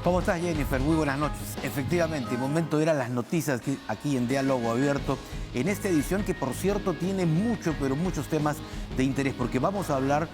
¿Cómo estás, Jennifer? Muy buenas noches. Efectivamente, momento de ir a las noticias aquí en Diálogo Abierto, en esta edición que, por cierto, tiene muchos temas de interés, porque vamos a hablar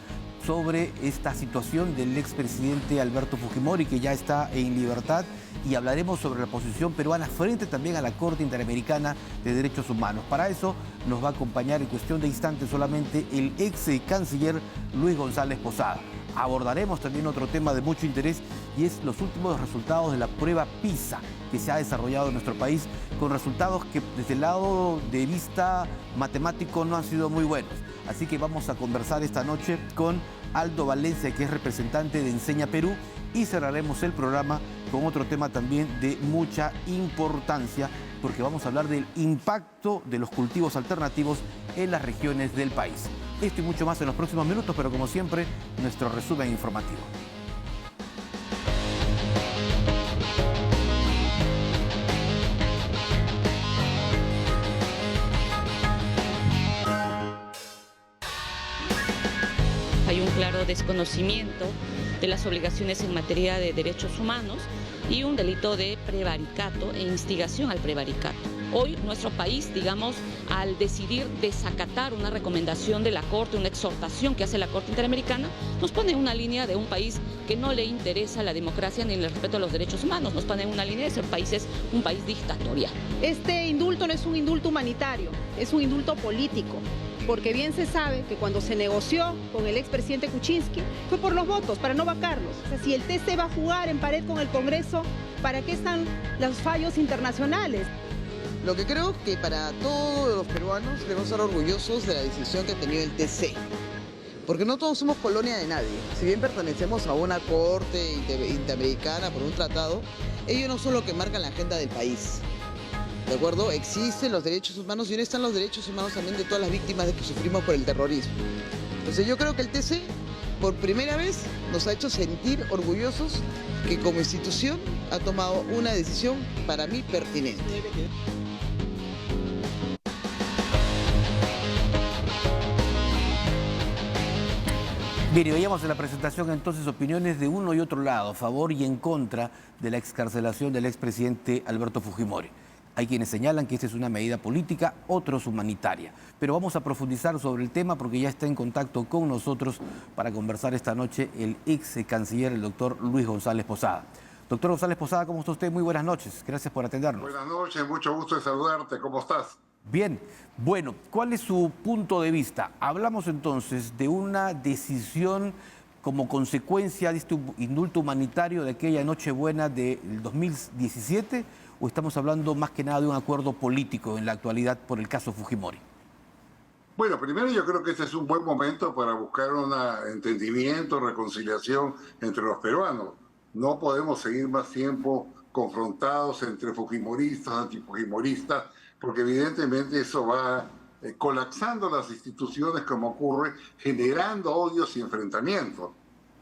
sobre esta situación del expresidente Alberto Fujimori, que ya está en libertad, y hablaremos sobre la posición peruana frente también a la Corte Interamericana de Derechos Humanos. Para eso nos va a acompañar en cuestión de instantes solamente el ex canciller Luis González Posada. Abordaremos también otro tema de mucho interés y es los últimos resultados de la prueba PISA que se ha desarrollado en nuestro país, con resultados que desde el lado de vista matemático no han sido muy buenos. Así que vamos a conversar esta noche con Aldo Valencia, que es representante de Enseña Perú, y cerraremos el programa con otro tema también de mucha importancia, porque vamos a hablar del impacto de los cultivos alternativos en las regiones del país. Esto y mucho más en los próximos minutos, pero como siempre, nuestro resumen informativo. Hay un claro desconocimiento de las obligaciones en materia de derechos humanos y un delito de prevaricato e instigación al prevaricato. Hoy nuestro país, digamos, al decidir desacatar una recomendación de la Corte, una exhortación que hace la Corte Interamericana, nos pone en una línea de un país que no le interesa la democracia ni el respeto a los derechos humanos, nos pone en una línea de ser un país dictatorial. Este indulto no es un indulto humanitario, es un indulto político. Porque bien se sabe que cuando se negoció con el expresidente Kuczynski fue por los votos, para no vacarlos. O sea, si el TC va a jugar en pared con el Congreso, ¿para qué están los fallos internacionales? Lo que creo que para todos los peruanos debemos estar orgullosos de la decisión que ha tenido el TC. Porque no todos somos colonia de nadie. Si bien pertenecemos a una corte interamericana por un tratado, ellos no son los que marcan la agenda del país. ¿De acuerdo? Existen los derechos humanos y ahí están los derechos humanos también de todas las víctimas de que sufrimos por el terrorismo. Entonces yo creo que el TC, por primera vez, nos ha hecho sentir orgullosos que como institución ha tomado una decisión, para mí, pertinente. Bien, veíamos en la presentación entonces opiniones de uno y otro lado, a favor y en contra de la excarcelación del expresidente Alberto Fujimori. Hay quienes señalan que esta es una medida política, otros humanitaria. Pero vamos a profundizar sobre el tema porque ya está en contacto con nosotros para conversar esta noche el ex canciller, el doctor Luis González Posada. Doctor González Posada, ¿cómo está usted? Muy buenas noches. Gracias por atendernos. Buenas noches, mucho gusto de saludarte. ¿Cómo estás? Bien, bueno, ¿cuál es su punto de vista? Hablamos entonces de una decisión como consecuencia de este indulto humanitario de aquella Nochebuena del 2017, o estamos hablando más que nada de un acuerdo político en la actualidad por el caso Fujimori. Bueno, primero yo creo que este es un buen momento para buscar un entendimiento, reconciliación entre los peruanos. No podemos seguir más tiempo confrontados entre fujimoristas, antifujimoristas, porque evidentemente eso va colapsando las instituciones como ocurre, generando odios y enfrentamientos.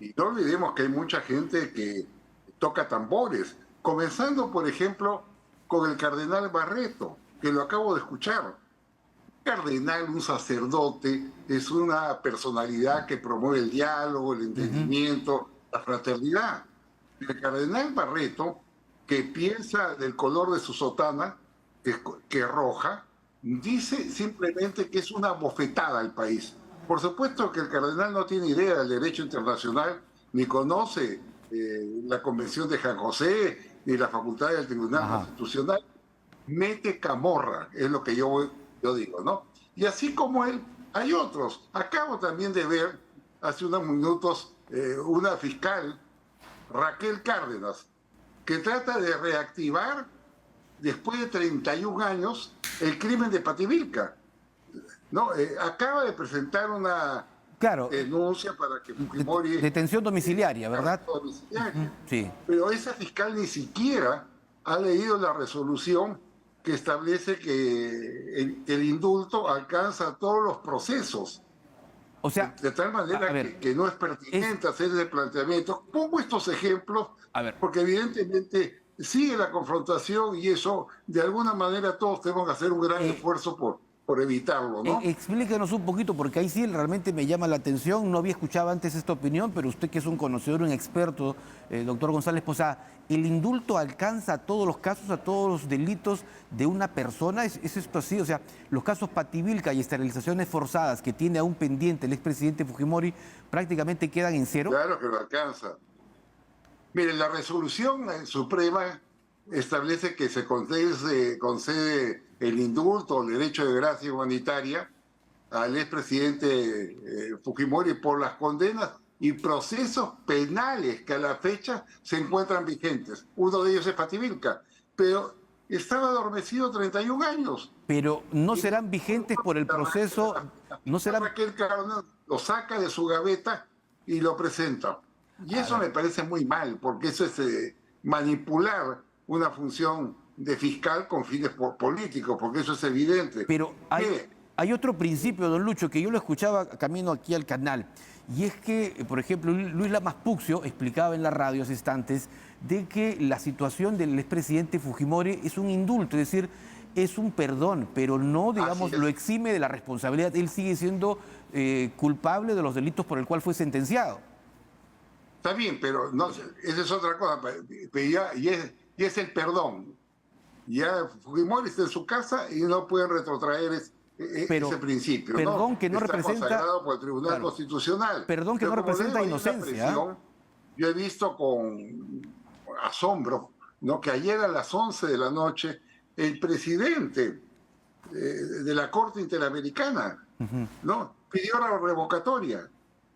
Y no olvidemos que hay mucha gente que toca tambores, comenzando, por ejemplo, con el cardenal Barreto, que lo acabo de escuchar. Un cardenal, un sacerdote, es una personalidad que promueve el diálogo, el entendimiento, la fraternidad. El cardenal Barreto, que piensa del color de su sotana, que es roja, dice simplemente que es una bofetada al país. Por supuesto que el cardenal no tiene idea del derecho internacional, ni conoce la Convención de San José, ni la facultad del Tribunal Constitucional. Mete camorra, es lo que yo digo, ¿no? Y así como él, hay otros. Acabo también de ver, hace unos minutos, una fiscal, Raquel Cárdenas, que trata de reactivar, después de 31 años, el crimen de Pativilca. No, acaba de presentar una denuncia para que Fujimori... Detención domiciliaria, ¿verdad? Domiciliaria. Sí. Pero esa fiscal ni siquiera ha leído la resolución que establece que el indulto alcanza todos los procesos. O sea, de tal manera que no es pertinente hacer ese planteamiento. Pongo estos ejemplos porque evidentemente sigue la confrontación y eso, de alguna manera, todos tenemos que hacer un gran esfuerzo por evitarlo, ¿no? Explíquenos un poquito, porque ahí sí realmente me llama la atención. No había escuchado antes esta opinión, pero usted que es un conocedor, un experto, doctor González Posada, ¿el indulto alcanza a todos los casos, a todos los delitos de una persona? ¿Es esto así? O sea, los casos Pativilca y esterilizaciones forzadas que tiene aún pendiente el expresidente Fujimori prácticamente quedan en cero. Claro que lo alcanza. Mire, la resolución suprema establece que se concede el indulto o el derecho de gracia humanitaria al expresidente Fujimori por las condenas y procesos penales que a la fecha se encuentran vigentes. Uno de ellos es Pativilca, pero estaba adormecido 31 años. Pero no serán vigentes por el proceso, no serán... Raquel Carona lo saca de su gaveta y lo presenta. Y eso me parece muy mal, porque eso es manipular una función de fiscal con fines políticos, porque eso es evidente. Pero hay otro principio, don Lucho, que yo lo escuchaba camino aquí al canal, y es que, por ejemplo, Luis Lamas Puccio explicaba en la radio hace instantes de que la situación del expresidente Fujimori es un indulto, es decir, es un perdón, pero no, digamos, lo exime de la responsabilidad. Él sigue siendo culpable de los delitos por el cual fue sentenciado. Está bien, pero no, esa es otra cosa. Y es el perdón. Ya Fujimori está en su casa y no pueden retrotraer ese principio. Perdón, ¿no? Que no está representa... consagrado por el Tribunal Constitucional. Perdón que no representa inocencia. Yo he visto con asombro, ¿no?, que ayer a las 11 de la noche el presidente de la Corte Interamericana, ¿no?, pidió la revocatoria.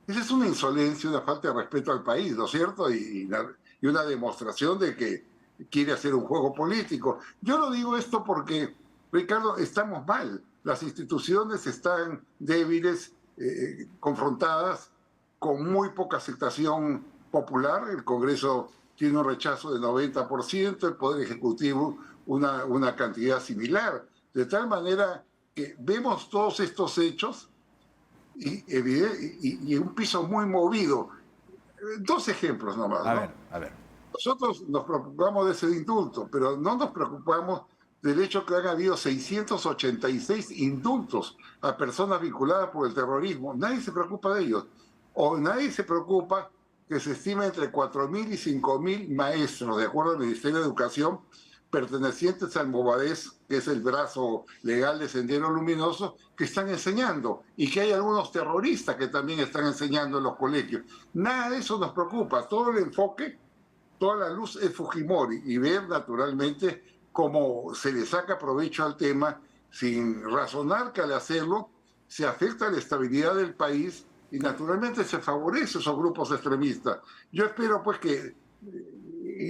Esa es una insolencia, una falta de respeto al país, ¿no es cierto? Y una demostración de que quiere hacer un juego político. Yo lo digo esto porque, Ricardo, estamos mal. Las instituciones están débiles, confrontadas, con muy poca aceptación popular. El Congreso tiene un rechazo del 90%, el Poder Ejecutivo una cantidad similar. De tal manera que vemos todos estos hechos y un piso muy movido. Dos ejemplos nomás, ¿no? A ver. Nosotros nos preocupamos de ese indulto, pero no nos preocupamos del hecho que han habido 686 indultos a personas vinculadas por el terrorismo. Nadie se preocupa de ellos. O nadie se preocupa que se estima entre 4.000 y 5.000 maestros, de acuerdo al Ministerio de Educación, pertenecientes al Movadez, que es el brazo legal de Sendero Luminoso, que están enseñando, y que hay algunos terroristas que también están enseñando en los colegios. Nada de eso nos preocupa. Todo el enfoque, toda la luz es Fujimori, y ver naturalmente cómo se le saca provecho al tema sin razonar que al hacerlo se afecta la estabilidad del país y naturalmente se favorece a esos grupos extremistas. Yo espero pues que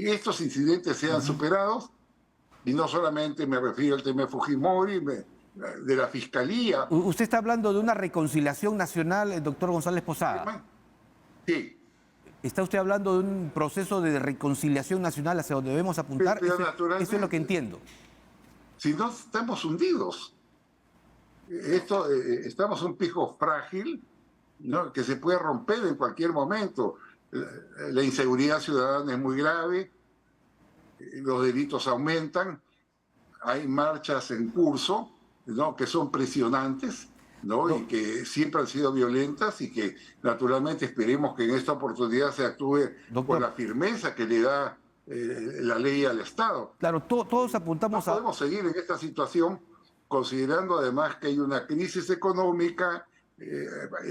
estos incidentes sean superados, y no solamente me refiero al tema de Fujimori, de la Fiscalía. ¿Usted está hablando de una reconciliación nacional, doctor González Posada? Sí. ¿Está usted hablando de un proceso de reconciliación nacional hacia donde debemos apuntar? Eso es lo que entiendo. Si no, estamos hundidos. Estamos un pico frágil, ¿no?, que se puede romper en cualquier momento. La inseguridad ciudadana es muy grave, los delitos aumentan, hay marchas en curso, ¿no?, que son presionantes, ¿no?, y que siempre han sido violentas, y que naturalmente esperemos que en esta oportunidad se actúe con la firmeza que le da la ley al Estado. Claro, todos apuntamos no podemos seguir en esta situación, considerando además que hay una crisis económica,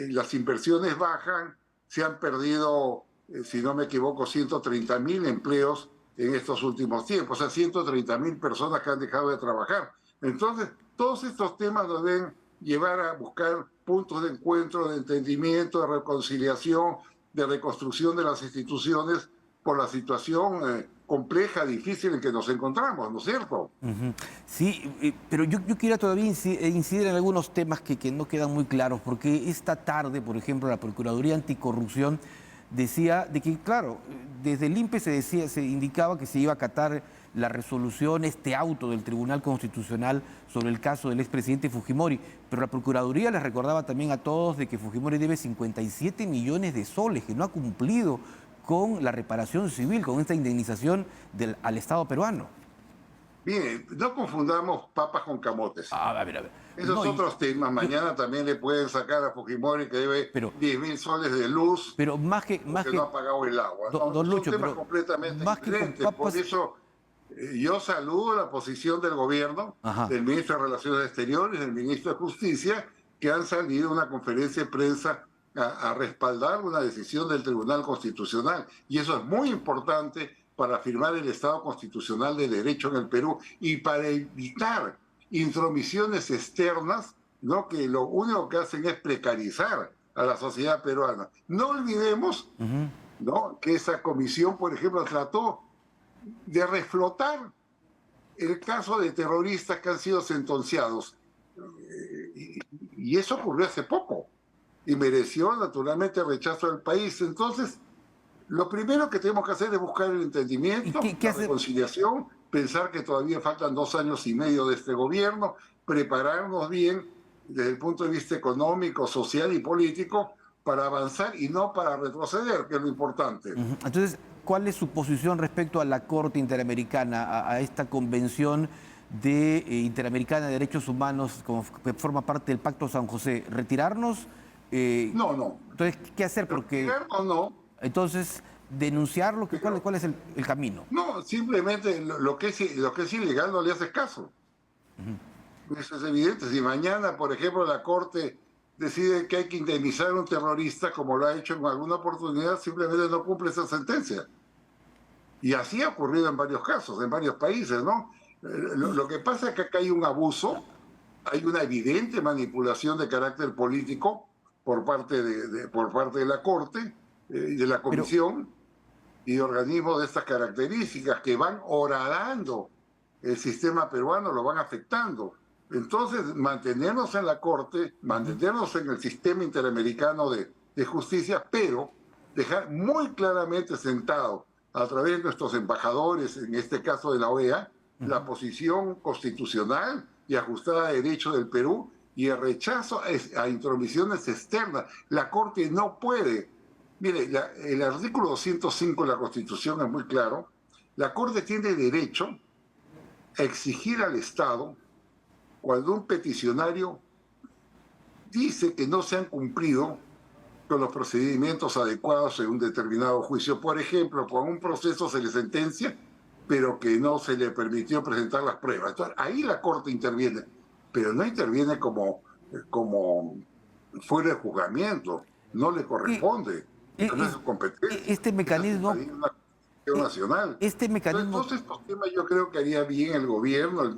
las inversiones bajan, se han perdido, si no me equivoco, 130.000 empleos en estos últimos tiempos, o sea, 130.000 personas que han dejado de trabajar. Entonces, todos estos temas nos deben llevar a buscar puntos de encuentro, de entendimiento, de reconciliación, de reconstrucción de las instituciones por la situación compleja, difícil en que nos encontramos, ¿no es cierto? Sí, pero yo quería todavía incidir en algunos temas que no quedan muy claros, porque esta tarde, por ejemplo, la Procuraduría Anticorrupción decía de que, claro, desde el INPE se indicaba que se iba a acatar la resolución, este auto del Tribunal Constitucional sobre el caso del expresidente Fujimori, pero la Procuraduría les recordaba también a todos de que Fujimori debe 57 millones de soles, que no ha cumplido con la reparación civil, con esta indemnización al Estado peruano. Bien, no confundamos papas con camotes. A ver, a ver. Esos No, otros temas. Mañana también le pueden sacar a Fujimori que debe pero, 10.000 soles de luz pero porque no ha pagado el agua. No, don son Lucho, temas pero completamente más que con diferentes. Por papas, eso yo saludo la posición del gobierno, ajá. del ministro de Relaciones Exteriores, del ministro de Justicia, que han salido a una conferencia de prensa a respaldar una decisión del Tribunal Constitucional. Y eso es muy importante para afirmar el Estado constitucional de derecho en el Perú y para evitar intromisiones externas, ¿no? Que lo único que hacen es precarizar a la sociedad peruana. No olvidemos, ¿no?, que esa comisión, por ejemplo, trató de reflotar el caso de terroristas que han sido sentenciados. Y eso ocurrió hace poco y mereció naturalmente el rechazo del país. Entonces, lo primero que tenemos que hacer es buscar el entendimiento, la reconciliación, pensar que todavía faltan 2 años y medio de este gobierno, prepararnos bien desde el punto de vista económico, social y político para avanzar y no para retroceder, que es lo importante. Entonces, ¿cuál es su posición respecto a la Corte Interamericana, a esta convención Interamericana de Derechos Humanos que forma parte del Pacto San José? ¿Retirarnos? No. Entonces, ¿qué hacer? Porque ¿Retirarnos? No. Entonces, denunciarlo, ¿cuál es el camino? No, simplemente lo que es ilegal no le hace caso. Eso es evidente. Si mañana, por ejemplo, la Corte decide que hay que indemnizar a un terrorista, como lo ha hecho en alguna oportunidad, simplemente no cumple esa sentencia. Y así ha ocurrido en varios casos, en varios países, ¿no? Lo que pasa es que acá hay un abuso, hay una evidente manipulación de carácter político por parte de la Corte y de la Comisión y de organismos de estas características que van horadando el sistema peruano, lo van afectando. Entonces, mantenernos en la Corte, mantenernos en el sistema interamericano de justicia, pero dejar muy claramente sentado a través de nuestros embajadores, en este caso de la OEA, la posición constitucional y ajustada a derecho del Perú y el rechazo a intromisiones externas. La Corte no puede. Mire, el artículo 205 de la Constitución es muy claro. La Corte tiene derecho a exigir al Estado, cuando un peticionario dice que no se han cumplido con los procedimientos adecuados en un determinado juicio. Por ejemplo, con un proceso se le sentencia, pero que no se le permitió presentar las pruebas. Entonces, ahí la Corte interviene, pero no interviene como fuera de juzgamiento. No le corresponde. No es su competencia. Este mecanismo... nacional. Este mecanismo... Entonces, estos temas yo creo que haría bien el gobierno,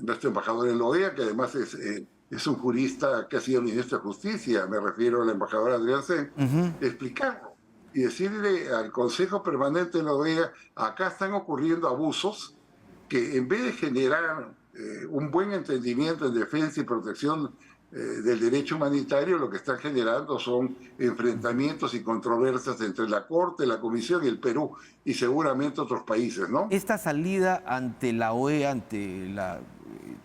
nuestro embajador en la OEA, que además es un jurista que ha sido ministro de Justicia, me refiero al embajador Adrián Sen, explicarlo y decirle al Consejo Permanente de la OEA, acá están ocurriendo abusos que en vez de generar un buen entendimiento en defensa y protección del derecho humanitario, lo que están generando son enfrentamientos y controversias entre la Corte, la Comisión y el Perú, y seguramente otros países, ¿no? Esta salida ante la OEA, ante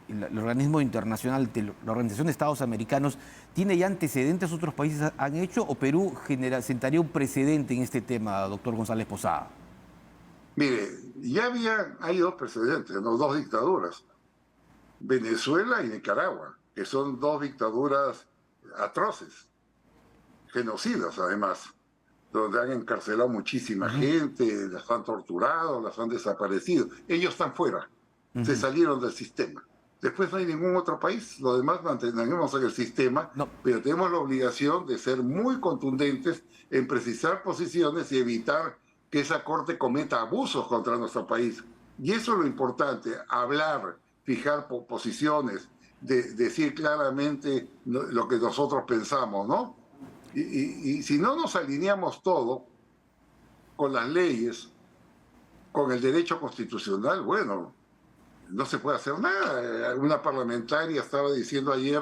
el organismo internacional, la Organización de Estados Americanos, ¿tiene ya antecedentes otros países han hecho o Perú sentaría un precedente en este tema, doctor González Posada? Mire, hay 2 precedentes, ¿no? 2 dictaduras, Venezuela y Nicaragua, que son 2 dictaduras atroces, genocidas además, donde han encarcelado muchísima gente, las han torturado, las han desaparecido. Ellos están fuera, se salieron del sistema. Después no hay ningún otro país, lo demás mantenemos en el sistema, pero tenemos la obligación de ser muy contundentes en precisar posiciones y evitar que esa Corte cometa abusos contra nuestro país. Y eso es lo importante, hablar, fijar posiciones, decir claramente lo que nosotros pensamos, ¿no? Y si no nos alineamos todo con las leyes, con el derecho constitucional, bueno, no se puede hacer nada. Una parlamentaria estaba diciendo ayer,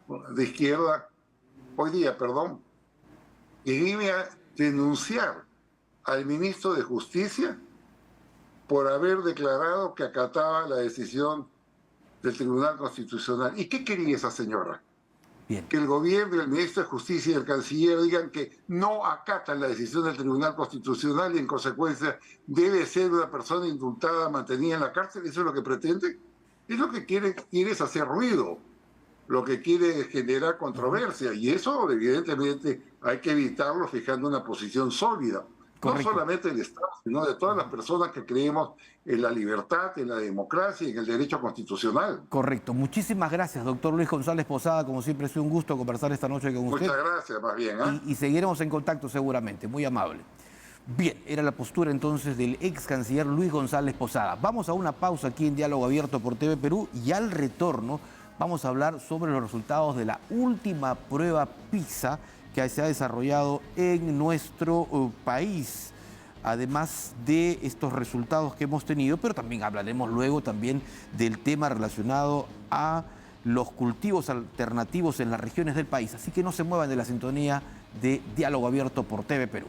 hoy día, que iba a denunciar al ministro de Justicia por haber declarado que acataba la decisión del Tribunal Constitucional. ¿Y qué quería esa señora? Bien. que el gobierno, el ministro de Justicia y el canciller digan que no acatan la decisión del Tribunal Constitucional y en consecuencia debe ser una persona indultada, mantenida en la cárcel? ¿Eso es lo que pretende? Es lo que quiere es hacer ruido, lo que quiere es generar controversia, y eso evidentemente hay que evitarlo fijando una posición sólida. Correcto. No solamente del Estado, sino de todas las personas que creemos en la libertad, en la democracia y en el derecho constitucional. Correcto. Muchísimas gracias, doctor Luis González Posada. Como siempre, ha sido un gusto conversar esta noche con usted. Muchas gracias, más bien. Y seguiremos en contacto seguramente. Muy amable. Bien, era la postura entonces del ex canciller Luis González Posada. Vamos a una pausa aquí en Diálogo Abierto por TV Perú y al retorno vamos a hablar sobre los resultados de la última prueba PISA que se ha desarrollado en nuestro país. Además de estos resultados que hemos tenido, pero también hablaremos luego también del tema relacionado a los cultivos alternativos en las regiones del país. Así que no se muevan de la sintonía de Diálogo Abierto por TV Perú.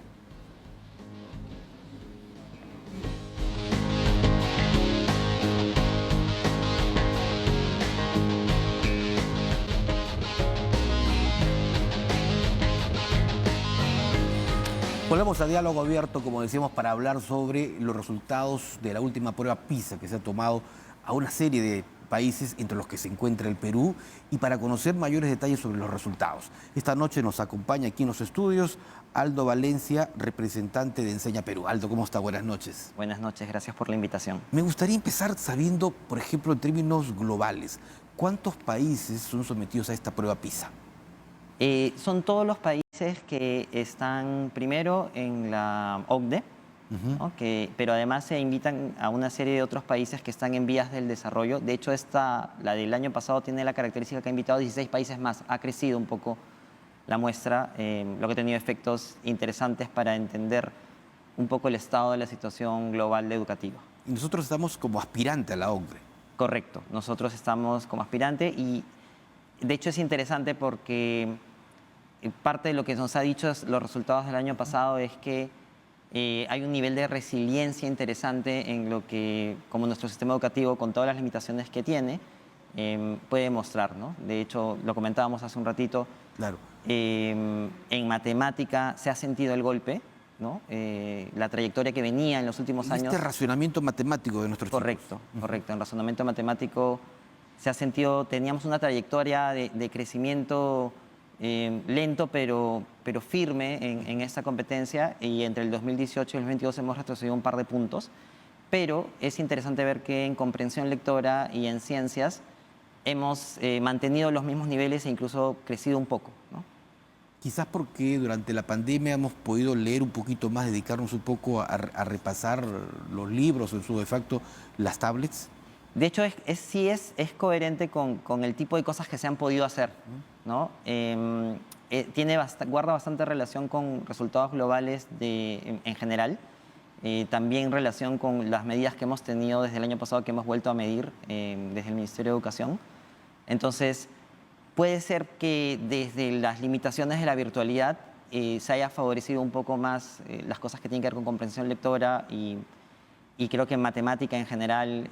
Volvemos a Diálogo Abierto, como decíamos, para hablar sobre los resultados de la última prueba PISA que se ha tomado a una serie de países, entre los que se encuentra el Perú, y para conocer mayores detalles sobre los resultados. Esta noche nos acompaña aquí en los estudios Aldo Valencia, representante de Enseña Perú. Aldo, ¿cómo está? Buenas noches. Buenas noches, gracias por la invitación. Me gustaría empezar sabiendo, por ejemplo, en términos globales, ¿cuántos países son sometidos a esta prueba PISA? Son todos los países que están primero en la OCDE, ¿no? Pero además se invitan a una serie de otros países que están en vías del desarrollo. De hecho, la del año pasado tiene la característica que ha invitado a 16 países más. Ha crecido un poco la muestra, lo que ha tenido efectos interesantes para entender un poco el estado de la situación global educativa. Y nosotros estamos como aspirante a la OCDE. Correcto, nosotros estamos como aspirante y de hecho es interesante porque parte de lo que nos ha dicho los resultados del año pasado es que hay un nivel de resiliencia interesante en lo que, como nuestro sistema educativo, con todas las limitaciones que tiene, puede mostrar, ¿no? De hecho, lo comentábamos hace un ratito, claro. En matemática se ha sentido el golpe, ¿no? La trayectoria que venía en los últimos años... Este racionamiento matemático de nuestros Correcto, chicos. correcto. En razonamiento matemático se ha sentido, teníamos una trayectoria de crecimiento lento pero firme en esta competencia, y entre el 2018 y el 2022 hemos retrocedido un par de puntos, pero es interesante ver que en comprensión lectora y en ciencias hemos mantenido los mismos niveles e incluso crecido un poco, ¿no? Quizás porque durante la pandemia hemos podido leer un poquito más, dedicarnos un poco a repasar los libros o en su defecto las tablets. De hecho, sí es coherente con el tipo de cosas que se han podido hacer, ¿no? Guarda bastante relación con resultados globales en general, también relación con las medidas que hemos tenido desde el año pasado, que hemos vuelto a medir desde el Ministerio de Educación. Entonces, puede ser que desde las limitaciones de la virtualidad se haya favorecido un poco más las cosas que tienen que ver con comprensión lectora y creo que en matemática en general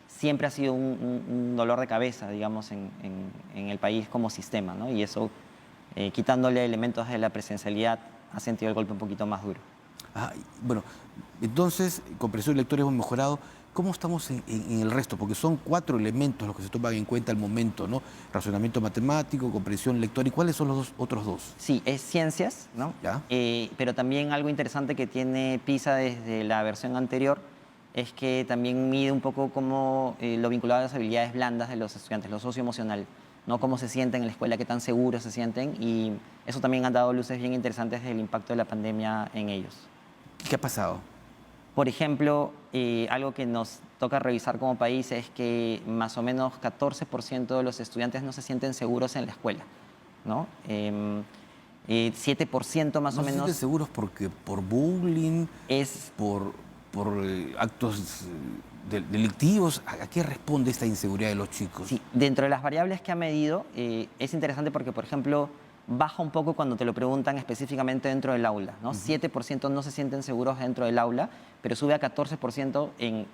siempre ha sido un dolor de cabeza, digamos, en el país como sistema, ¿no? Y eso, quitándole elementos de la presencialidad, ha sentido el golpe un poquito más duro. Bueno, entonces, comprensión lectora hemos mejorado. ¿Cómo estamos en el resto? Porque son 4 elementos los que se toman en cuenta al momento, ¿no? Razonamiento matemático, comprensión lectora. ¿Y cuáles son los otros 2? Sí, es ciencias, ¿no? ¿Ya? Pero también algo interesante que tiene PISA desde la versión anterior es que también mide un poco cómo lo vinculado a las habilidades blandas de los estudiantes, lo socioemocional, ¿no? Cómo se sienten en la escuela, qué tan seguros se sienten, y eso también ha dado luces bien interesantes del impacto de la pandemia en ellos. ¿Qué ha pasado? Por ejemplo, algo que nos toca revisar como país es que más o menos 14% de los estudiantes no se sienten seguros en la escuela, ¿no? 7% más o menos... ¿No se sienten seguros porque por bullying, por actos delictivos? ¿A qué responde esta inseguridad de los chicos? Sí, dentro de las variables que ha medido, es interesante porque, por ejemplo, baja un poco cuando te lo preguntan específicamente dentro del aula, ¿no? 7% no se sienten seguros dentro del aula, pero sube a 14% en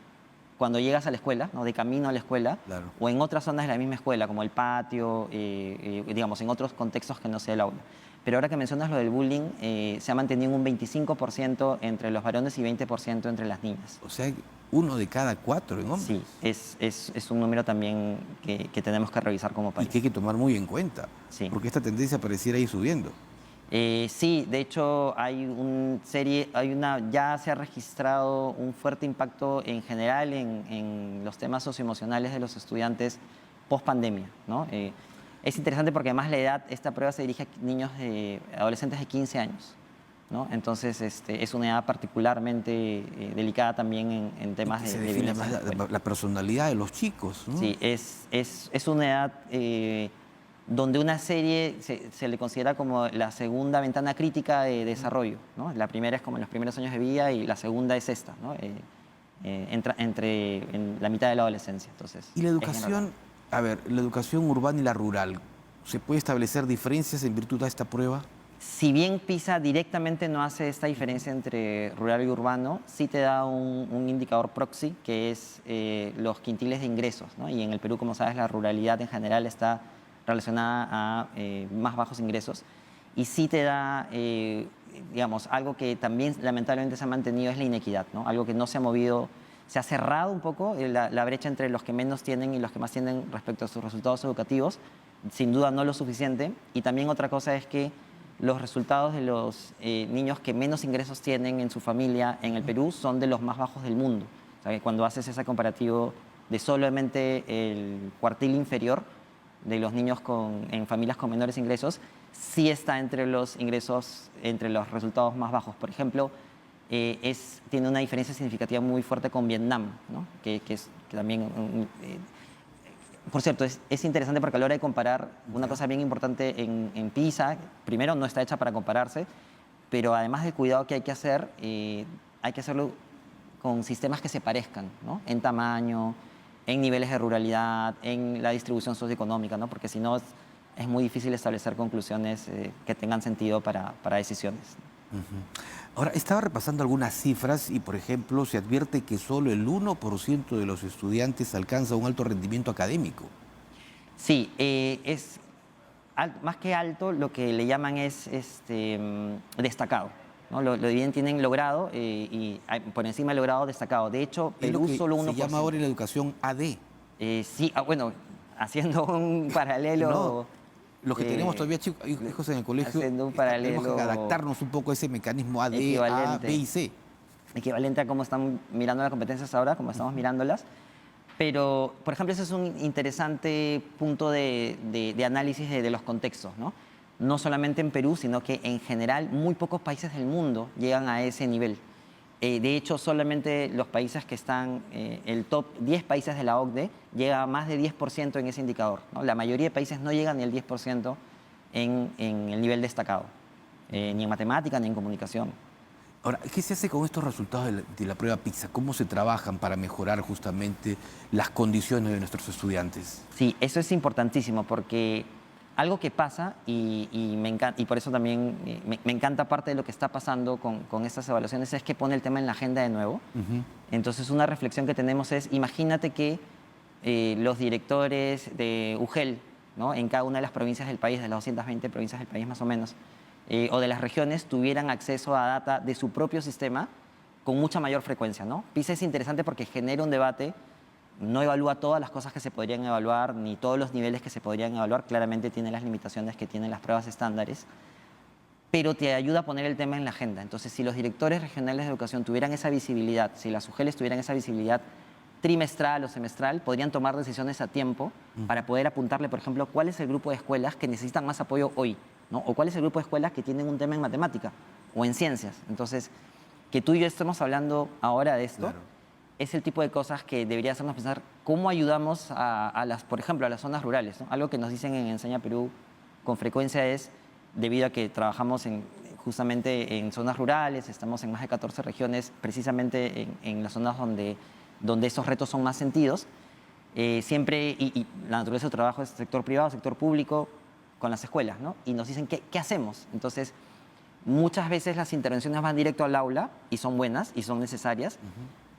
cuando llegas a la escuela, ¿no? De camino a la escuela, Claro. o en otras zonas de la misma escuela, como el patio, digamos, en otros contextos que no sea el aula. Pero ahora que mencionas lo del bullying, se ha mantenido un 25% entre los varones y 20% entre las niñas. O sea, 1 de cada 4 en hombres. Sí, es un número también que tenemos que revisar como Y país. que hay que tomar muy en cuenta, Sí. porque esta tendencia pareciera ir subiendo. Sí, de hecho ya se ha registrado un fuerte impacto en general en los temas socioemocionales de los estudiantes post pandemia, ¿no? Es interesante porque además esta prueba se dirige a niños, adolescentes de 15 años, ¿no? Entonces es una edad particularmente delicada también en temas Y se de define violencia más en la escuela. la personalidad de los chicos, ¿no? Sí, es una edad donde una serie se le considera como la segunda ventana crítica de desarrollo, ¿no? La primera es como en los primeros años de vida y la segunda es esta, ¿no? Entra en la mitad de la adolescencia. Entonces, Y la es bien educación, relevante. a ver, la educación urbana y la rural, ¿se puede establecer diferencias en virtud de esta prueba? Si bien PISA directamente no hace esta diferencia entre rural y urbano, sí te da un indicador proxy, que es los quintiles de ingresos, ¿no? Y en el Perú, como sabes, la ruralidad en general está relacionada a más bajos ingresos. Y sí te da, digamos, algo que también lamentablemente se ha mantenido es la inequidad, ¿no? Algo que no se ha movido, se ha cerrado un poco la brecha entre los que menos tienen y los que más tienen respecto a sus resultados educativos. Sin duda no lo suficiente. Y también otra cosa es que los resultados de los niños que menos ingresos tienen en su familia en el Perú son de los más bajos del mundo. O sea, que cuando haces ese comparativo de solamente el cuartil inferior de los niños en familias con menores ingresos, sí está entre los ingresos, entre los resultados más bajos. Por ejemplo, tiene una diferencia significativa muy fuerte con Vietnam, ¿no? que también... Por cierto, es interesante porque a la hora de comparar, una cosa bien importante en PISA, primero no está hecha para compararse, pero además del cuidado que hay que hacerlo con sistemas que se parezcan, ¿no? En tamaño, en niveles de ruralidad, en la distribución socioeconómica, ¿no? Porque si no es muy difícil establecer conclusiones que tengan sentido para decisiones. Ahora, estaba repasando algunas cifras y, por ejemplo, se advierte que solo el 1% de los estudiantes alcanza un alto rendimiento académico. Sí, más que alto, lo que le llaman es destacado, ¿no? Lo bien tienen logrado y por encima de logrado dejado. De hecho, Es lo Perú que solo 1%. se llama ahora en la educación AD. Sí, bueno, haciendo un paralelo... No, los que tenemos todavía hijos en el colegio, haciendo un tenemos que paralelo adaptarnos un poco a ese mecanismo AD, A, equivalente. B y C. Equivalente a cómo están mirando las competencias ahora, como estamos mirándolas. Pero, por ejemplo, ese es un interesante punto de análisis de los contextos, ¿no? No solamente en Perú, sino que en general muy pocos países del mundo llegan a ese nivel. De hecho, solamente los países que están, el top 10 países de la OCDE, llega a más de 10% en ese indicador, ¿no? La mayoría de países no llegan ni al 10% en el nivel destacado, ni en matemática ni en comunicación. Ahora, ¿qué se hace con estos resultados de la prueba PISA? ¿Cómo se trabajan para mejorar justamente las condiciones de nuestros estudiantes? Sí, eso es importantísimo porque algo que pasa, me encanta, y por eso también me encanta parte de lo que está pasando con estas evaluaciones, es que pone el tema en la agenda de nuevo. Entonces, una reflexión que tenemos es, imagínate que los directores de UGEL, ¿no? En cada una de las provincias del país, de las 220 provincias del país más o menos, o de las regiones, tuvieran acceso a data de su propio sistema con mucha mayor frecuencia, ¿no? PISA es interesante porque genera un debate. No evalúa todas las cosas que se podrían evaluar, ni todos los niveles que se podrían evaluar. Claramente tiene las limitaciones que tienen las pruebas estándares, pero te ayuda a poner el tema en la agenda. Entonces, si los directores regionales de educación tuvieran esa visibilidad, si las UGELs tuvieran esa visibilidad trimestral o semestral, podrían tomar decisiones a tiempo para poder apuntarle, por ejemplo, cuál es el grupo de escuelas que necesitan más apoyo hoy, ¿no? O cuál es el grupo de escuelas que tienen un tema en matemática o en ciencias. Entonces, que tú y yo estemos hablando ahora de esto... Claro. Es el tipo de cosas que debería hacernos pensar cómo ayudamos por ejemplo, a las zonas rurales, ¿no? Algo que nos dicen en Enseña Perú con frecuencia es, debido a que trabajamos justamente en zonas rurales, estamos en más de 14 regiones, precisamente en las zonas donde esos retos son más sentidos, siempre, y la naturaleza del trabajo es sector privado, sector público, con las escuelas, ¿no? Y nos dicen, ¿qué hacemos? Entonces, muchas veces las intervenciones van directo al aula y son buenas y son necesarias,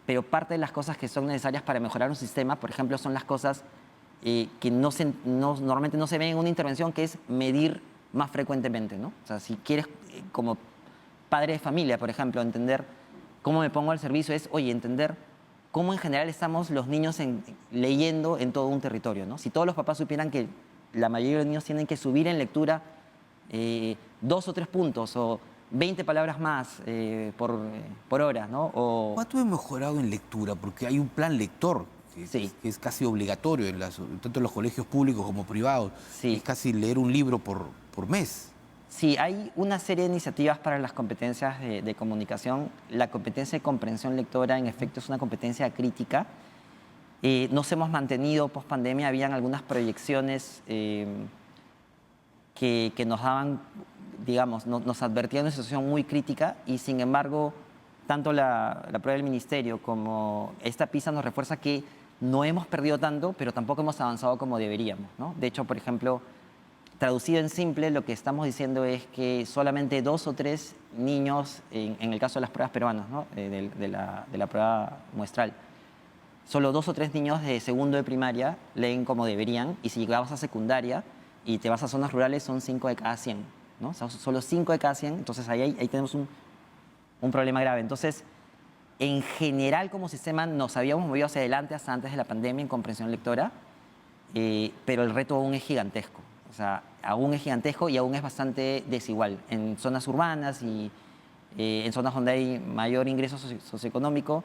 pero parte de las cosas que son necesarias para mejorar un sistema, por ejemplo, son las cosas que normalmente no se ven en una intervención, que es medir más frecuentemente, ¿no? O sea, si quieres, como padre de familia, por ejemplo, entender cómo me pongo al servicio, es, oye, entender cómo en general estamos los niños leyendo en todo un territorio, ¿no? Si todos los papás supieran que la mayoría de los niños tienen que subir en lectura 2 o 3 puntos o 20 palabras más por hora, ¿no? ¿Cuánto hemos mejorado en lectura? Porque hay un plan lector Sí. que es casi obligatorio, tanto en los colegios públicos como privados. Sí. Es casi leer un libro por mes. Sí, hay una serie de iniciativas para las competencias de comunicación. La competencia de comprensión lectora, en efecto, es una competencia crítica. Nos hemos mantenido post pandemia, habían algunas proyecciones que nos daban, digamos, nos advertían de una situación muy crítica y, sin embargo, tanto la prueba del Ministerio como esta PISA nos refuerza que no hemos perdido tanto, pero tampoco hemos avanzado como deberíamos, ¿no? De hecho, por ejemplo, traducido en simple, lo que estamos diciendo es que solamente 2 o 3 niños, en el caso de las pruebas peruanas, ¿no? de la prueba muestral, solo 2 o 3 niños de segundo de primaria leen como deberían, y si vas a secundaria y te vas a zonas rurales son 5 de cada 100, ¿no? O sea, solo 5 de cada 100, entonces ahí tenemos un problema grave. Entonces, en general como sistema nos habíamos movido hacia adelante hasta antes de la pandemia en comprensión lectora, pero el reto aún es gigantesco. O sea, aún es gigantesco y aún es bastante desigual. En zonas urbanas y en zonas donde hay mayor ingreso socioeconómico,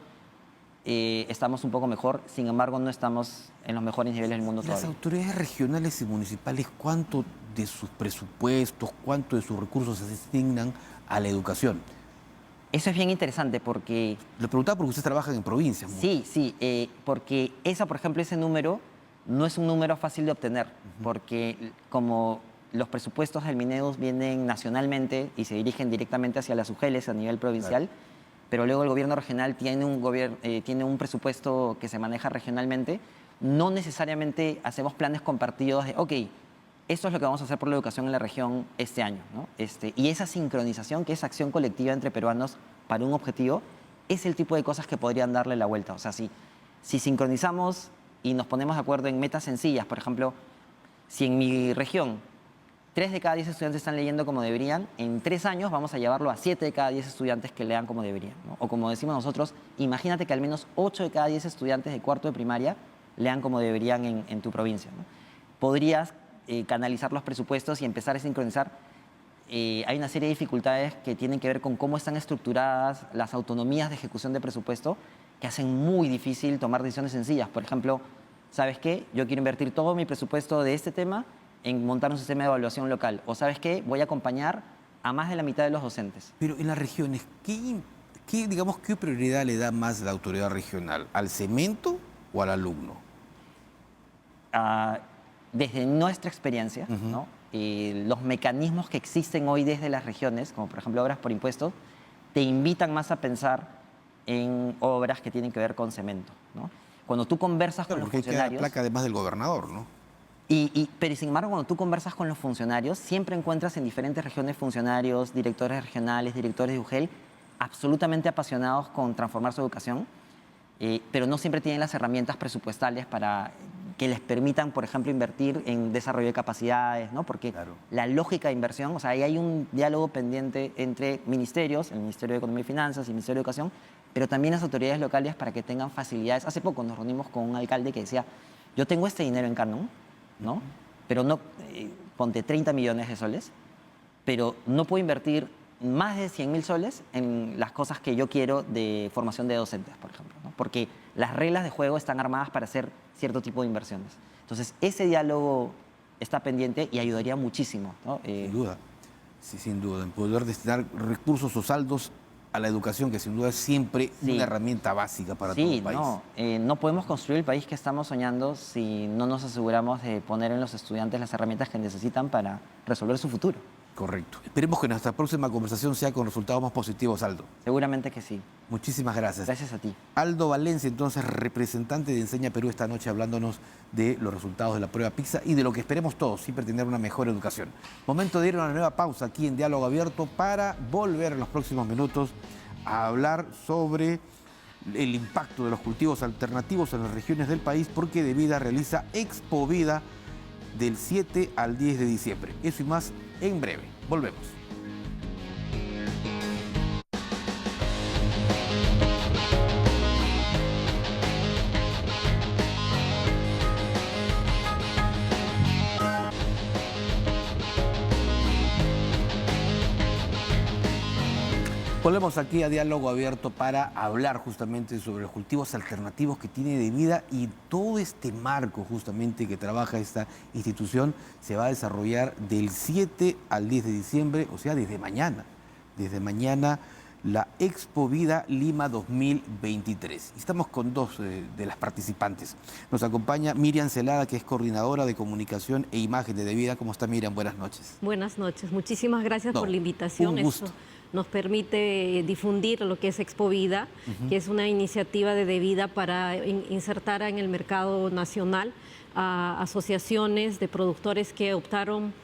estamos un poco mejor, sin embargo no estamos en los mejores niveles del mundo Las todavía. autoridades regionales y municipales, ¿cuánto de sus presupuestos, cuánto de sus recursos se asignan a la educación? Eso es bien interesante porque... Lo preguntaba porque ustedes trabajan en provincias. ¿No? Sí, porque por ejemplo, ese número no es un número fácil de obtener, porque como los presupuestos del Mineus vienen nacionalmente y se dirigen directamente hacia las UGELes a nivel provincial, claro, pero luego el gobierno regional tiene un presupuesto que se maneja regionalmente, no necesariamente hacemos planes compartidos de, ok, esto es lo que vamos a hacer por la educación en la región este año, ¿no? Y esa sincronización, que es acción colectiva entre peruanos para un objetivo, es el tipo de cosas que podrían darle la vuelta. O sea, si sincronizamos y nos ponemos de acuerdo en metas sencillas, por ejemplo, si en mi región 3 de cada 10 estudiantes están leyendo como deberían, en 3 años vamos a llevarlo a 7 de cada 10 estudiantes que lean como deberían, ¿no? O como decimos nosotros, imagínate que al menos 8 de cada 10 estudiantes de cuarto de primaria lean como deberían en tu provincia, ¿no? Podrías canalizar los presupuestos y empezar a sincronizar. Hay una serie de dificultades que tienen que ver con cómo están estructuradas las autonomías de ejecución de presupuesto, que hacen muy difícil tomar decisiones sencillas. Por ejemplo, ¿sabes qué? Yo quiero invertir todo mi presupuesto de este tema en montar un sistema de evaluación local. O ¿sabes qué? Voy a acompañar a más de la mitad de los docentes. Pero en las regiones, ¿qué prioridad le da más la autoridad regional? ¿Al cemento o al alumno? Desde nuestra experiencia, ¿no? Los mecanismos que existen hoy desde las regiones, como por ejemplo obras por impuestos, te invitan más a pensar en obras que tienen que ver con cemento, ¿no? Cuando tú conversas con los funcionarios... Porque hay placa además del gobernador, ¿no? Pero sin embargo, cuando tú conversas con los funcionarios, siempre encuentras en diferentes regiones funcionarios, directores regionales, directores de UGEL, absolutamente apasionados con transformar su educación, pero no siempre tienen las herramientas presupuestales para que les permitan, por ejemplo, invertir en desarrollo de capacidades, ¿no? Porque claro, la lógica de inversión, o sea, ahí hay un diálogo pendiente entre ministerios, el Ministerio de Economía y Finanzas y el Ministerio de Educación, pero también las autoridades locales para que tengan facilidades. Hace poco nos reunimos con un alcalde que decía, yo tengo este dinero en Canon, ¿no? Pero no, ponte 30 millones de soles, pero no puedo invertir más de 100.000 soles en las cosas que yo quiero de formación de docentes, por ejemplo, ¿no? Porque las reglas de juego están armadas para hacer cierto tipo de inversiones. Entonces, ese diálogo está pendiente y ayudaría muchísimo, ¿no? Sin duda, sí, sin duda, en poder destinar recursos o saldos a la educación, que sin duda es siempre una herramienta básica para todo el país. No podemos construir el país que estamos soñando si no nos aseguramos de poner en los estudiantes las herramientas que necesitan para resolver su futuro. Correcto. Esperemos que nuestra próxima conversación sea con resultados más positivos, Aldo. Seguramente que sí. Muchísimas gracias. Gracias a ti. Aldo Valencia, entonces, representante de Enseña Perú esta noche, hablándonos de los resultados de la prueba PISA y de lo que esperemos todos, siempre tener una mejor educación. Momento de ir a una nueva pausa aquí en Diálogo Abierto para volver en los próximos minutos a hablar sobre el impacto de los cultivos alternativos en las regiones del país, porque Devida realiza Expo Vida del 7 al 10 de diciembre. Eso y más en breve. Volvemos. Volvemos aquí a Diálogo Abierto para hablar justamente sobre los cultivos alternativos que tiene Devida, y todo este marco justamente que trabaja esta institución se va a desarrollar del 7 al 10 de diciembre, o sea, desde mañana. Desde mañana, la Expo Vida Lima 2023. Estamos con dos de las participantes. Nos acompaña Miriam Celada, que es coordinadora de comunicación e imagen de Devida. ¿Cómo está, Miriam? Buenas noches. Buenas noches. Muchísimas gracias por la invitación. Un gusto. Esto nos permite difundir lo que es Expo Vida, que es una iniciativa de Devida para insertar en el mercado nacional a asociaciones de productores que optaron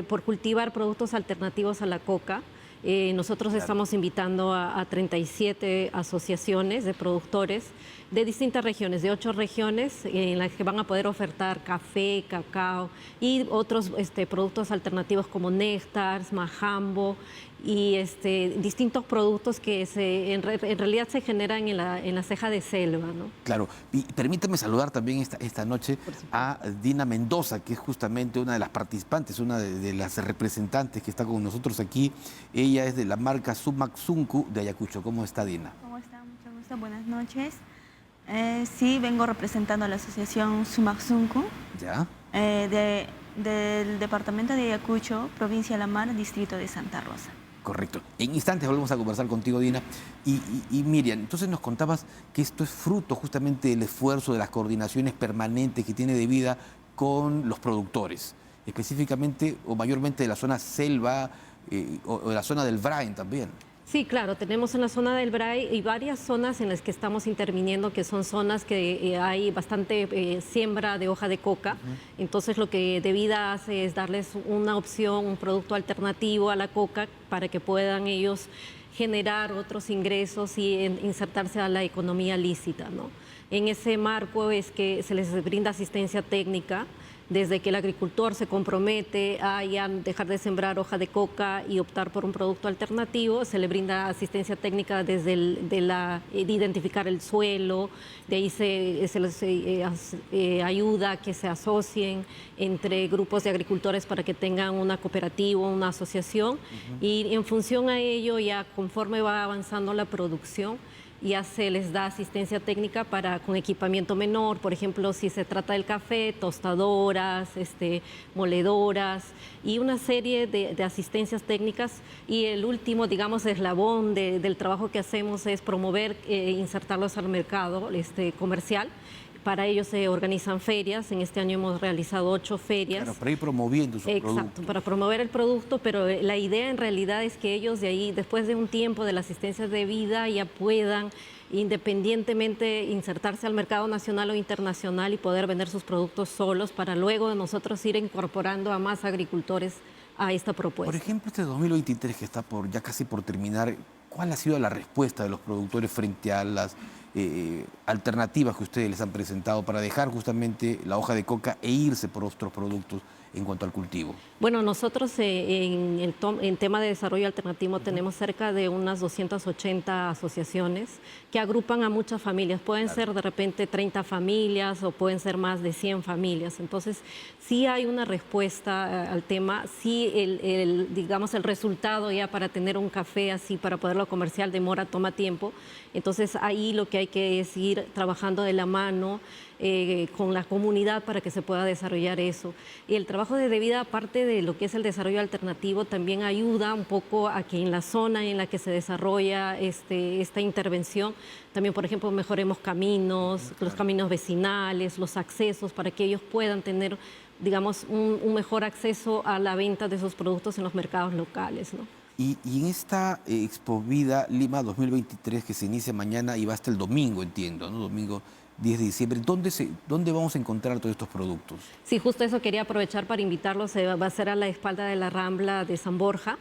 por cultivar productos alternativos a la coca. Nosotros estamos invitando a 37 asociaciones de productores de distintas regiones, de 8 regiones, en las que van a poder ofertar café, cacao y otros productos alternativos como néctares, majambo y distintos productos que en realidad se generan en la ceja de selva, ¿no? Claro, y permítame saludar también esta noche a Dina Mendoza, que es justamente una de las participantes, una de las representantes que está con nosotros aquí. Ella es de la marca Sumaxuncu de Ayacucho. ¿Cómo está, Dina? ¿Cómo está? Mucho gusto, buenas noches. Sí, vengo representando a la asociación Sumaxuncu. ¿Ya? Del departamento de Ayacucho, provincia de La Mar, distrito de Santa Rosa. Correcto. En instantes volvemos a conversar contigo, Dina. Y Miriam, entonces nos contabas que esto es fruto justamente del esfuerzo de las coordinaciones permanentes que tiene Devida con los productores, específicamente o mayormente de la zona selva o de la zona del Brain también. Sí, claro, tenemos en la zona del Bray y varias zonas en las que estamos interviniendo, que son zonas que hay bastante siembra de hoja de coca. Entonces lo que Devida hace es darles una opción, un producto alternativo a la coca para que puedan ellos generar otros ingresos y insertarse a la economía lícita, ¿no? En ese marco es que se les brinda asistencia técnica, desde que el agricultor se compromete a ya dejar de sembrar hoja de coca y optar por un producto alternativo. Se le brinda asistencia técnica desde de identificar el suelo, de ahí se les ayuda a que se asocien entre grupos de agricultores para que tengan una cooperativa, una asociación, y en función a ello, ya conforme va avanzando la producción, ya se les da asistencia técnica con equipamiento menor, por ejemplo, si se trata del café, tostadoras, moledoras y una serie de asistencias técnicas. Y el último, digamos, eslabón del trabajo que hacemos es promover, insertarlos al mercado comercial. Para ello se organizan ferias. En este año hemos realizado 8 ferias. Claro, para ir promoviendo sus productos. Exacto, para promover el producto, pero la idea en realidad es que ellos de ahí, después de un tiempo de la asistencia de vida, ya puedan independientemente insertarse al mercado nacional o internacional y poder vender sus productos solos, para luego nosotros ir incorporando a más agricultores a esta propuesta. Por ejemplo, este 2023 que está ya casi por terminar, ¿cuál ha sido la respuesta de los productores frente a las alternativas que ustedes les han presentado para dejar justamente la hoja de coca e irse por otros productos en cuanto al cultivo? Bueno, nosotros en tema de desarrollo alternativo tenemos cerca de unas 280 asociaciones que agrupan a muchas familias. Pueden ser de repente 30 familias o pueden ser más de 100 familias. Entonces, sí hay una respuesta al tema. Sí, digamos, el resultado ya para tener un café así, para poderlo comercial, toma tiempo. Entonces, ahí lo que hay que es ir trabajando de la mano con la comunidad para que se pueda desarrollar eso. Y el trabajo de Devida, aparte de lo que es el desarrollo alternativo, también ayuda un poco a que en la zona en la que se desarrolla esta intervención, también, por ejemplo, mejoremos caminos, los caminos vecinales, los accesos, para que ellos puedan tener, digamos, un mejor acceso a la venta de esos productos en los mercados locales, ¿no? Y en esta Expo Vida Lima 2023 que se inicia mañana y va hasta el domingo, entiendo, ¿no? Domingo 10 de diciembre, ¿dónde vamos a encontrar todos estos productos? Sí, justo eso quería aprovechar para invitarlos. Va a ser a la espalda de la Rambla de San Borja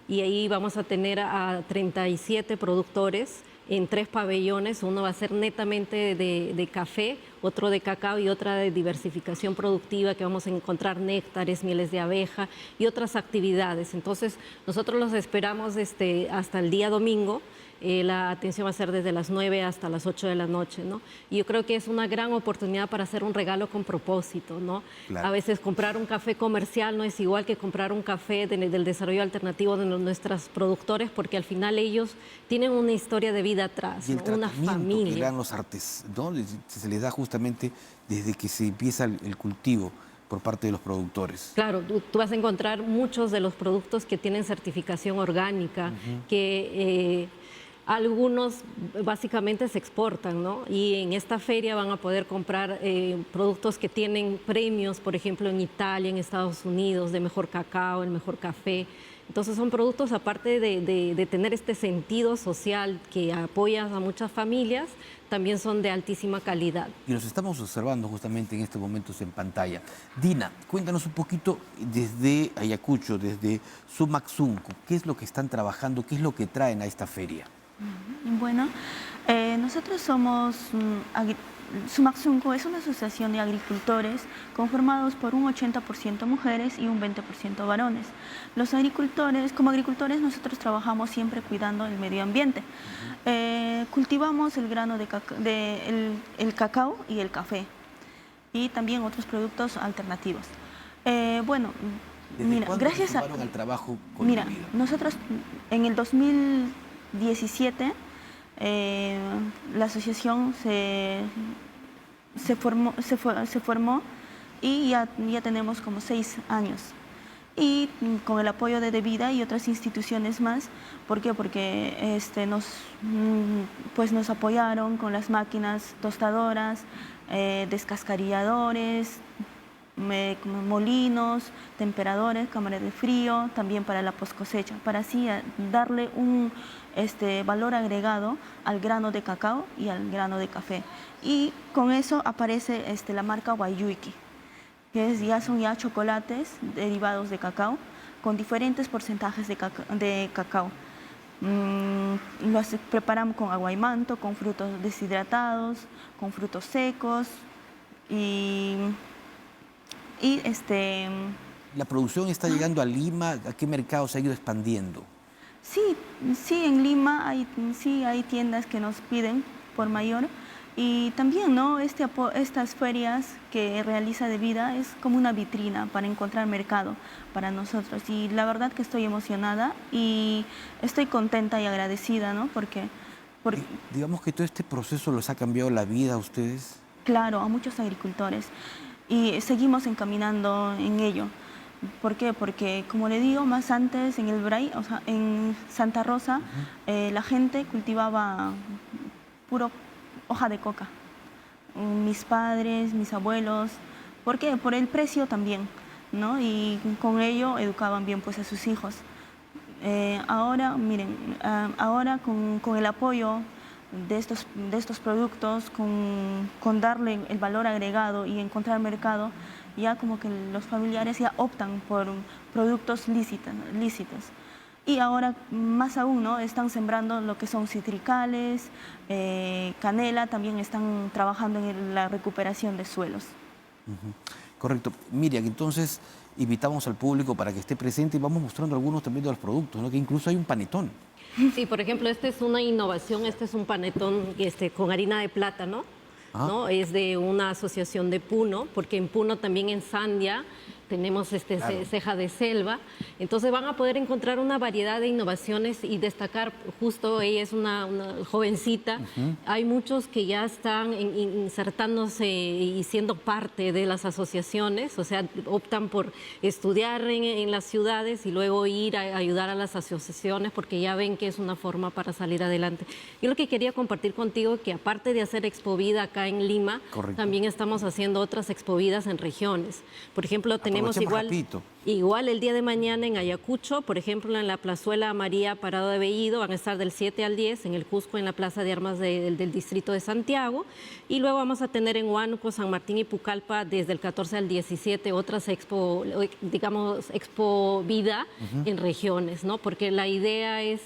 y ahí vamos a tener a 37 productores en 3 pabellones. Uno va a ser netamente de café, otro de cacao y otra de diversificación productiva, que vamos a encontrar néctares, mieles de abeja y otras actividades. Entonces, nosotros los esperamos hasta el día domingo. La atención va a ser desde las 9 hasta las 8 de la noche, ¿no? Y yo creo que es una gran oportunidad para hacer un regalo con propósito, ¿no? Claro. A veces comprar un café comercial no es igual que comprar un café del desarrollo alternativo de nuestros productores, porque al final ellos tienen una historia de vida atrás, Y el ¿no? Una tratamiento que le familia. dan los artes, ¿no? Se les da justamente desde que se empieza el cultivo por parte de los productores. Claro, tú vas a encontrar muchos de los productos que tienen certificación orgánica, que algunos básicamente se exportan, ¿no? Y en esta feria van a poder comprar productos que tienen premios, por ejemplo, en Italia, en Estados Unidos, de mejor cacao, el mejor café. Entonces son productos, aparte de tener este sentido social que apoya a muchas familias, también son de altísima calidad. Y los estamos observando justamente en estos momentos en pantalla. Dina, cuéntanos un poquito desde Ayacucho, desde Sumaxunco, ¿qué es lo que están trabajando, qué es lo que traen a esta feria? Bueno, nosotros somos Sumaxunco es una asociación de agricultores conformados por un 80% mujeres y un 20% varones. Los agricultores, como agricultores, nosotros trabajamos siempre cuidando el medio ambiente. Cultivamos el grano el cacao y el café y también otros productos alternativos. Bueno, mira, gracias a al trabajo con mira, la vida? nosotros en el 2017 la asociación se formó y ya tenemos como 6 años. Y con el apoyo de Devida y otras instituciones más. ¿Por qué? Porque nos apoyaron con las máquinas tostadoras, descascarilladores, molinos, temperadores, cámaras de frío, también para la poscosecha, para así darle un valor agregado al grano de cacao y al grano de café. Y con eso aparece la marca Wayuiki, que son ya chocolates derivados de cacao con diferentes porcentajes de cacao. Los preparamos con agua y manto, con frutos deshidratados, con frutos secos ¿La producción está llegando a Lima? ¿A qué mercado se ha ido expandiendo? Sí, en Lima hay tiendas que nos piden por mayor. Y también, ¿no? Estas ferias que realiza Devida es como una vitrina para encontrar mercado para nosotros. Y la verdad que estoy emocionada y estoy contenta y agradecida, ¿no? Porque Digamos que todo este proceso los ha cambiado la vida a ustedes. claro, a muchos agricultores. Y seguimos encaminando en ello. ¿Por qué? Porque, como le digo, más antes en el Bray, o sea, en Santa Rosa, la gente cultivaba puro hoja de coca. Mis padres, mis abuelos. ¿Por qué? Por el precio también, ¿no? Y con ello educaban bien pues a sus hijos. Ahora, miren, ahora con el apoyo de estos productos, con darle el valor agregado y encontrar mercado, ya como que los familiares ya optan por productos lícitos. Y ahora, más aún, ¿no? Están sembrando lo que son citricales, canela, también están trabajando en la recuperación de suelos. Correcto. Miriam, entonces invitamos al público para que esté presente y vamos mostrando algunos también de los productos, ¿no? Que incluso hay un panetón. Sí, por ejemplo, esta es una innovación, este es un panetón con harina de plátano, ¿no? Es de una asociación de Puno, porque en Puno también en Sandia tenemos Claro. ceja de selva. Entonces van a poder encontrar una variedad de innovaciones y destacar, justo ella es una jovencita. Hay muchos que ya están insertándose y siendo parte de las asociaciones, o sea, optan por estudiar en las ciudades y luego ir a ayudar a las asociaciones porque ya ven que es una forma para salir adelante. Yo lo que quería compartir contigo, que aparte de hacer Expovida acá en Lima, Correcto. también estamos haciendo otras Expovidas en regiones. Por ejemplo, tenemos Aprovechemos igual el día de mañana en Ayacucho, por ejemplo, en la plazuela María Parado de Bellido, van a estar del 7 al 10, en el Cusco, en la Plaza de Armas del distrito de Santiago, y luego vamos a tener en Huánuco, San Martín y Pucallpa desde el 14 al 17 otras Expovida en regiones, ¿no? Porque la idea es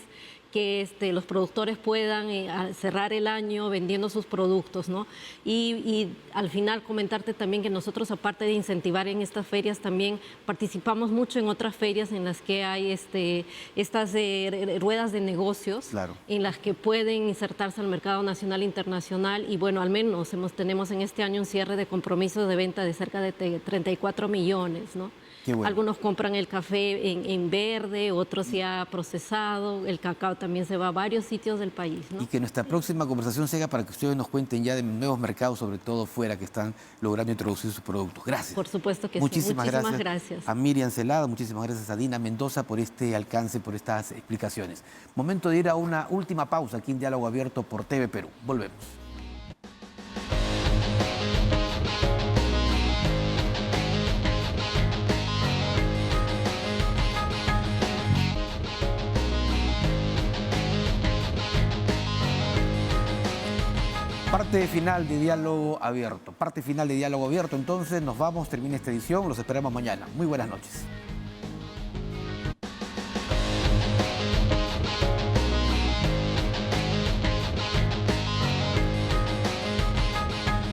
que los productores puedan cerrar el año vendiendo sus productos, ¿no? Y al final comentarte también que nosotros, aparte de incentivar en estas ferias, también participamos mucho en otras ferias en las que hay estas ruedas de negocios, claro, en las que pueden insertarse al mercado nacional e internacional. Y bueno, al menos tenemos en este año un cierre de compromisos de venta de cerca de 34 millones, ¿no? Qué bueno. Algunos compran el café en verde, otros ya procesado, el cacao también se va a varios sitios del país, ¿no? Y que nuestra próxima conversación sea para que ustedes nos cuenten ya de nuevos mercados, sobre todo fuera, que están logrando introducir sus productos. Gracias. Por supuesto que muchísimas sí. Muchísimas gracias gracias a Miriam Celada, muchísimas gracias a Dina Mendoza por este alcance, por estas explicaciones. Momento de ir a una última pausa aquí en Diálogo Abierto por TV Perú. Volvemos. Parte final de Diálogo Abierto. Parte final de Diálogo Abierto. Entonces nos vamos, termina esta edición. Los esperamos mañana. Muy buenas noches.